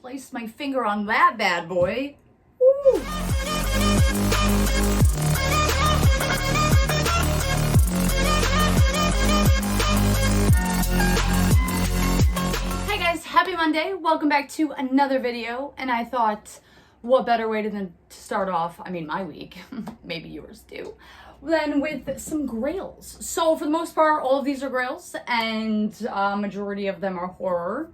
placed my finger on that bad boy. Woo. Hey guys, happy Monday. Welcome back to another video. And I thought, what better way to start off, my week, maybe yours too, than with some grails. So for the most part, all of these are grails, and majority of them are horror.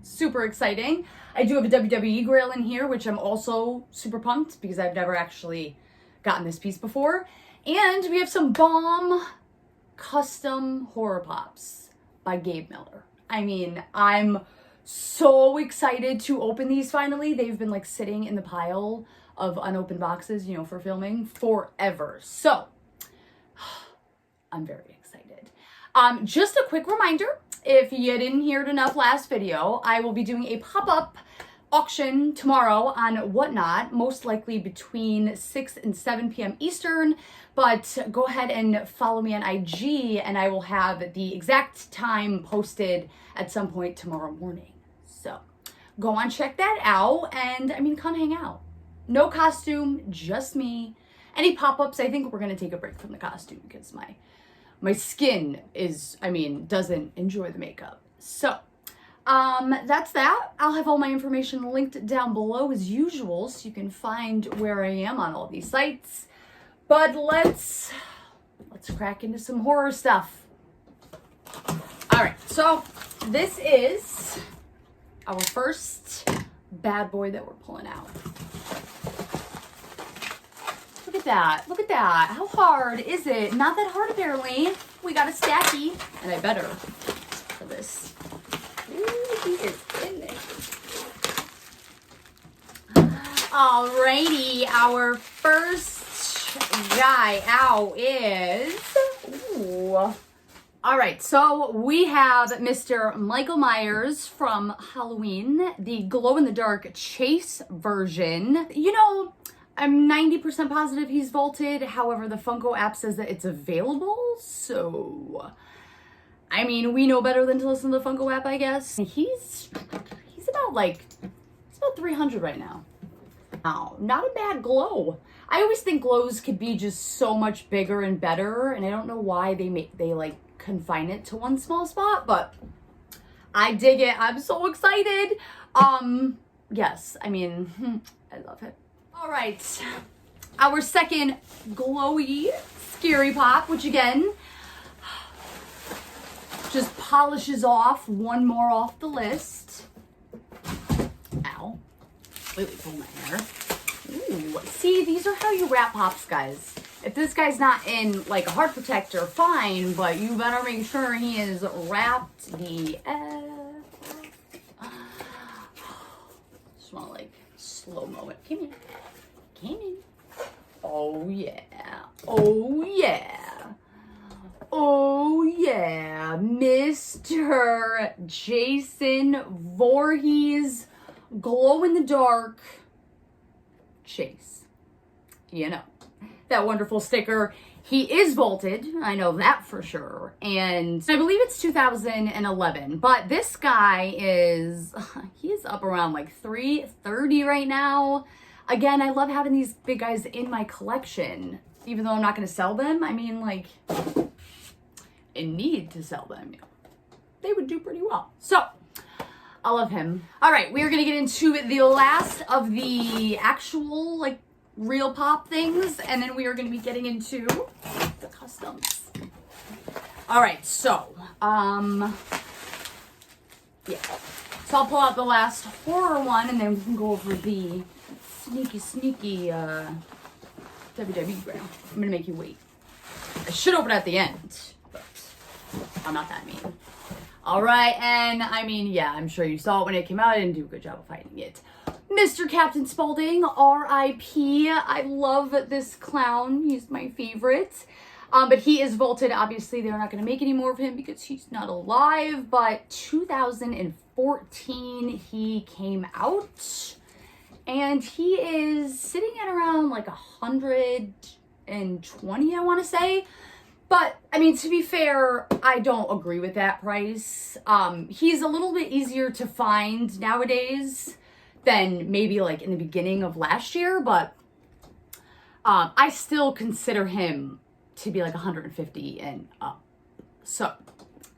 Super exciting. I do have a WWE grail in here, which I'm also super pumped because I've never actually gotten this piece before. And we have some bomb custom horror pops by Gabe Miller. I'm so excited to open these finally. They've been like sitting in the pile of unopened boxes, for filming forever. So I'm very excited. Just a quick reminder, if you didn't hear it enough last video, I will be doing a pop-up auction tomorrow on Whatnot, most likely between 6 and 7 p.m. Eastern, but go ahead and follow me on IG and I will have the exact time posted at some point tomorrow morning. So go on, check that out, and come hang out. No costume, just me. Any pop-ups, I think we're gonna take a break from the costume because my skin is, doesn't enjoy the makeup. So that's that. I'll have all my information linked down below as usual, so you can find where I am on all these sites. But let's crack into some horror stuff. All right, so this is our first bad boy that we're pulling out. Look at that. Look at that. How hard is it? Not that hard, apparently. We got a stacky, and I better for this. Ooh, he is in there. Alrighty, our first guy out is... Ooh. All right, so we have Mr. Michael Myers from Halloween, the glow-in-the-dark chase version. I'm 90% positive he's vaulted. However, the Funko app says that it's available. So, we know better than to listen to the Funko app, I guess. He's about 300 right now. Wow, not a bad glow. I always think glows could be just so much bigger and better, and I don't know why they confine it to one small spot, but I dig it. I'm so excited. Yes, I love it. All right, our second glowy scary pop, which again, just polishes off one more off the list. Ow, completely pulled my hair. Ooh, see, these are how you wrap pops, guys. If this guy's not in like a heart protector, fine, but you better make sure he is wrapped the just want to slow-mo it. Come in. Oh yeah. Oh yeah. Oh yeah. Mr. Jason Voorhees, glow-in-the-dark chase. That wonderful sticker. He is vaulted, I know that for sure, and I believe it's 2011, but this guy he's up around $330 right now. Again, I love having these big guys in my collection, even though I'm not going to sell them. I need to sell them. They would do pretty well. So, I love him. All right, we are going to get into the last of the actual, real pop things, and then we are going to be getting into the customs. All right, so, yeah. So I'll pull out the last horror one, and then we can go over the sneaky WWE grail. I'm going to make you wait. I should open at the end, but I'm not that mean. All right, and yeah, I'm sure you saw it when it came out. I didn't do a good job of hiding it. Mr. Captain Spalding, R.I.P. I love this clown. He's my favorite. But he is vaulted. Obviously, they're not going to make any more of him because he's not alive. But 2014, he came out. And he is sitting at around 120, I want to say. But, to be fair, I don't agree with that price. He's a little bit easier to find nowadays. than maybe like in the beginning of last year, but I still consider him to be like 150 and up. So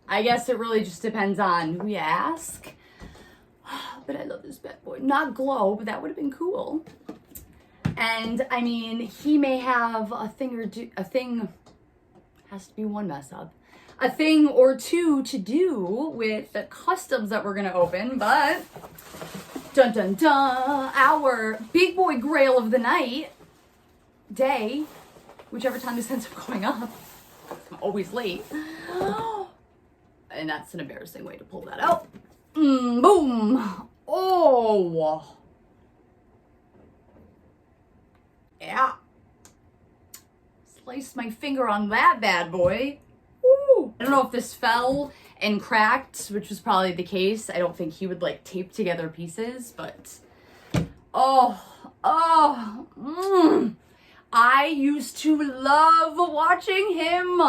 I guess it really just depends on who you ask. But I love this bad boy. Not glow, but that would have been cool. And I mean, he may have a thing has to be one mess up. A thing or two to do with the customs that we're gonna open, but dun dun dun, our big boy grail of the night, day, whichever time this ends up going up. I'm always late. And that's an embarrassing way to pull that out. Boom. Oh. Yeah. Sliced my finger on that bad boy. Woo. I don't know if this fell and cracked, which was probably the case. I don't think he would like tape together pieces, but I used to love watching him.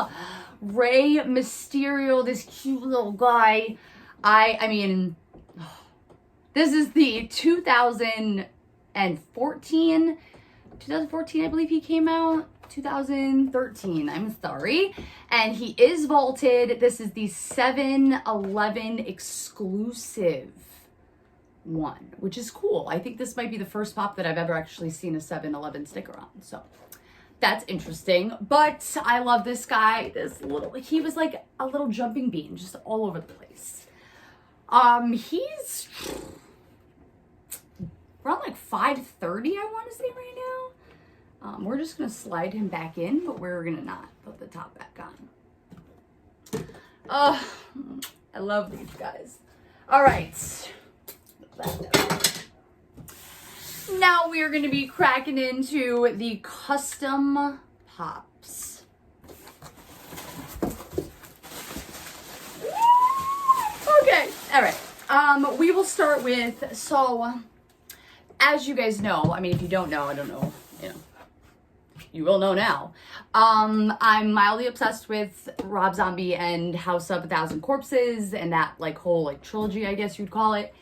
Rey Mysterio, this cute little guy. I mean, this is the 2014, I believe he came out. 2013, I'm sorry. And he is vaulted. This is the 7-Eleven exclusive one, which is cool. I think this might be the first pop that I've ever actually seen a 7-Eleven sticker on. So that's interesting. But I love this guy. He was like a little jumping bean, just all over the place. He's around like 530, I want to say right now. We're just going to slide him back in, but we're going to not put the top back on. I love these guys. All right. Now we are going to be cracking into the custom pops. Okay. All right. We will start with, so as you guys know, I mean, if you don't know, I don't know, you know, you will know now. I'm mildly obsessed with Rob Zombie and House of 1,000 Corpses and that like whole like trilogy, I guess you'd call it.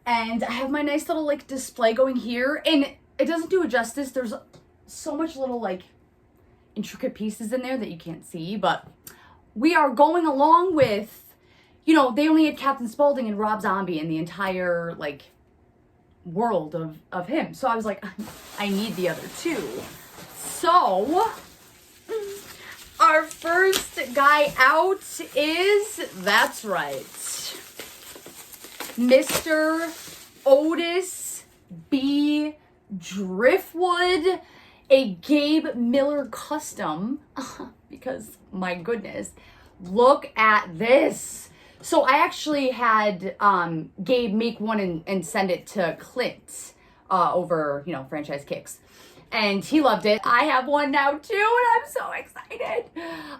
And I have my nice little like display going here, and it doesn't do it justice. There's so much little like intricate pieces in there that you can't see, but we are going along with, you know, they only had Captain Spalding and Rob Zombie in the entire like world of him. So I was like, I need the other two. So our first guy out is, that's right, Mr. Otis B. Driftwood, a Gabe Miller custom, because my goodness, look at this. So I actually had Gabe make one and send it to Clint over, you know, Franchise Kicks. And he loved it. I have one now too, and I'm so excited.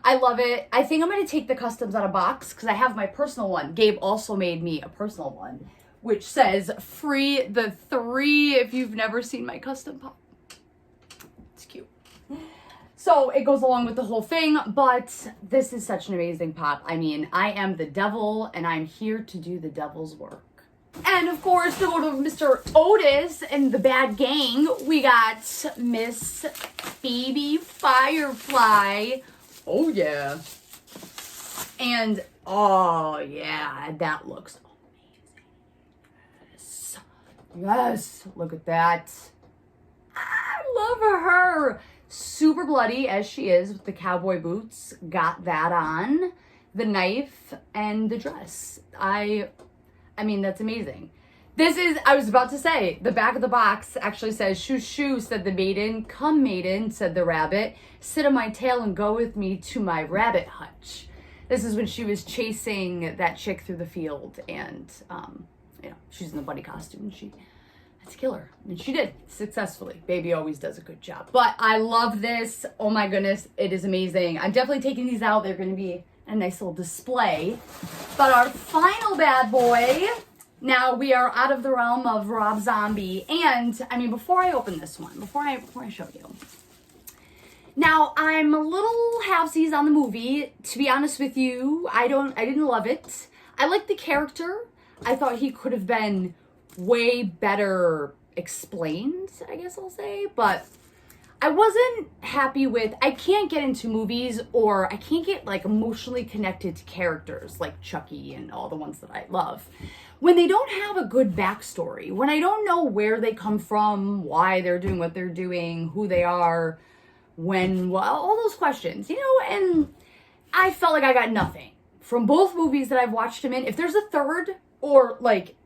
I love it. I think I'm going to take the customs out of box because I have my personal one. Gabe also made me a personal one, which says free the 3 if you've never seen my custom pop. It's cute. So it goes along with the whole thing, but this is such an amazing pop. I mean, I am the devil, and I'm here to do the devil's work. And of course, to go to Mr. Otis and the bad gang, we got Miss Baby Firefly. Oh, yeah. And, oh, yeah, that looks amazing. Yes, look at that. I love her. Super bloody as she is with the cowboy boots. Got that on. The knife and the dress. I mean, that's amazing. This is, I was about to say, the back of the box actually says, shoo, shoo, said the maiden. Come, maiden, said the rabbit. Sit on my tail and go with me to my rabbit hutch. This is when she was chasing that chick through the field, and, you know, she's in the bunny costume, and she had to kill her. And she did, successfully. Baby always does a good job. But I love this. Oh my goodness, it is amazing. I'm definitely taking these out. They're going to be a nice little display. But our final bad boy, now we are out of the realm of Rob Zombie. And I mean, before I open this one, before I show you, now I'm a little halfsies on the movie. To be honest with you, I didn't love it. I liked the character. I thought he could have been way better explained, I guess I'll say. But I wasn't happy with, I can't get into movies, or I can't get like emotionally connected to characters like Chucky and all the ones that I love when they don't have a good backstory, when I don't know where they come from, why they're doing what they're doing, who they are, when, well, all those questions, you know. And I felt like I got nothing from both movies that I've watched him in. If there's a third or like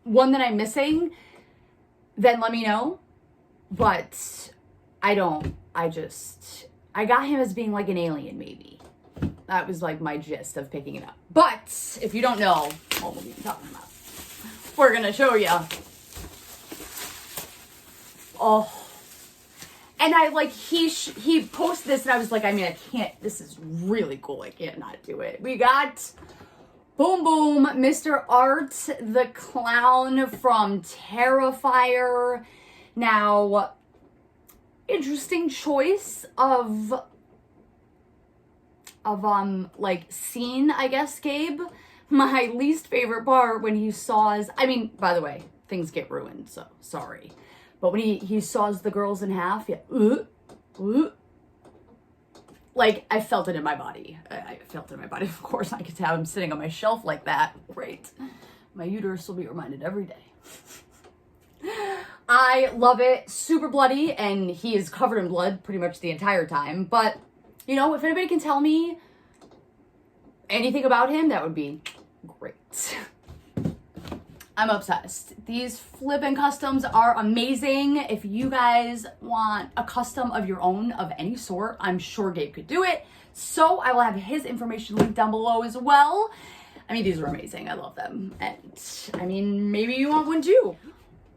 one that I'm missing, then let me know. But I don't. I got him as being like an alien, maybe. That was like my gist of picking it up. But if you don't know what movie I'm talking about, we're gonna show you. Oh. And I like, he posted this and I was like, I mean, I can't, this is really cool. I can't not do it. We got, boom, boom, Mr. Art, the clown from Terrifier. Now, interesting choice of like scene, I guess, Gabe. My least favorite part when he saws, I mean, by the way, things get ruined, so sorry. But when he saws the girls in half, yeah, like I felt it in my body. I felt it in my body. Of course, I could have him sitting on my shelf like that. Great. My uterus will be reminded every day. I love it. Super bloody, and he is covered in blood pretty much the entire time. But, you know, if anybody can tell me anything about him, that would be great. I'm obsessed. These flippin' customs are amazing. If you guys want a custom of your own of any sort, I'm sure Gabe could do it. So I will have his information linked down below as well. I mean, these are amazing. I love them. And I mean, maybe you want one too.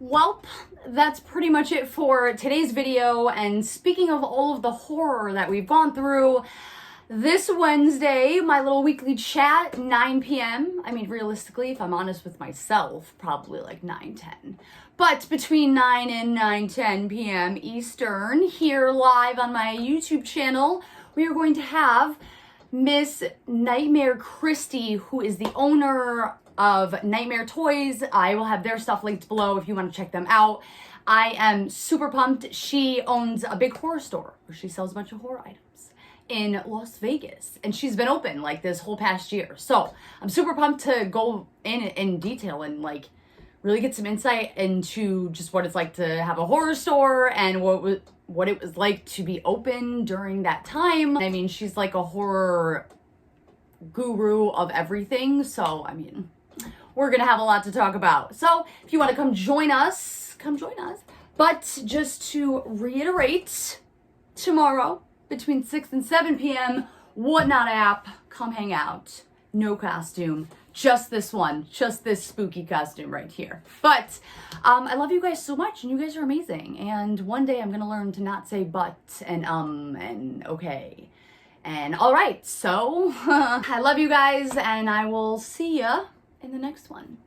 Welp, that's pretty much it for today's video. And speaking of all of the horror that we've gone through, this Wednesday, my little weekly chat, 9 p.m. I mean, realistically, if I'm honest with myself, probably like 9:10. But between 9 and 9:10 p.m. Eastern, here live on my YouTube channel, we are going to have Miss Nightmare Kristy, who is the owner of Nightmare Toys. I will have their stuff linked below if you want to check them out. I am super pumped. She owns a big horror store where she sells a bunch of horror items in Las Vegas, and she's been open like this whole past year. So I'm super pumped to go in detail and like really get some insight into just what it's like to have a horror store and what it was like to be open during that time. I mean, she's like a horror guru of everything. So, I mean, we're gonna have a lot to talk about. So if you want to come join us, come join us. But just to reiterate, tomorrow, between 6 and 7 p.m., Whatnot app, come hang out. No costume, just this one, just this spooky costume right here. But I love you guys so much, and you guys are amazing. And one day I'm gonna learn to not say but and okay and all right. So I love you guys, and I will see ya in the next one.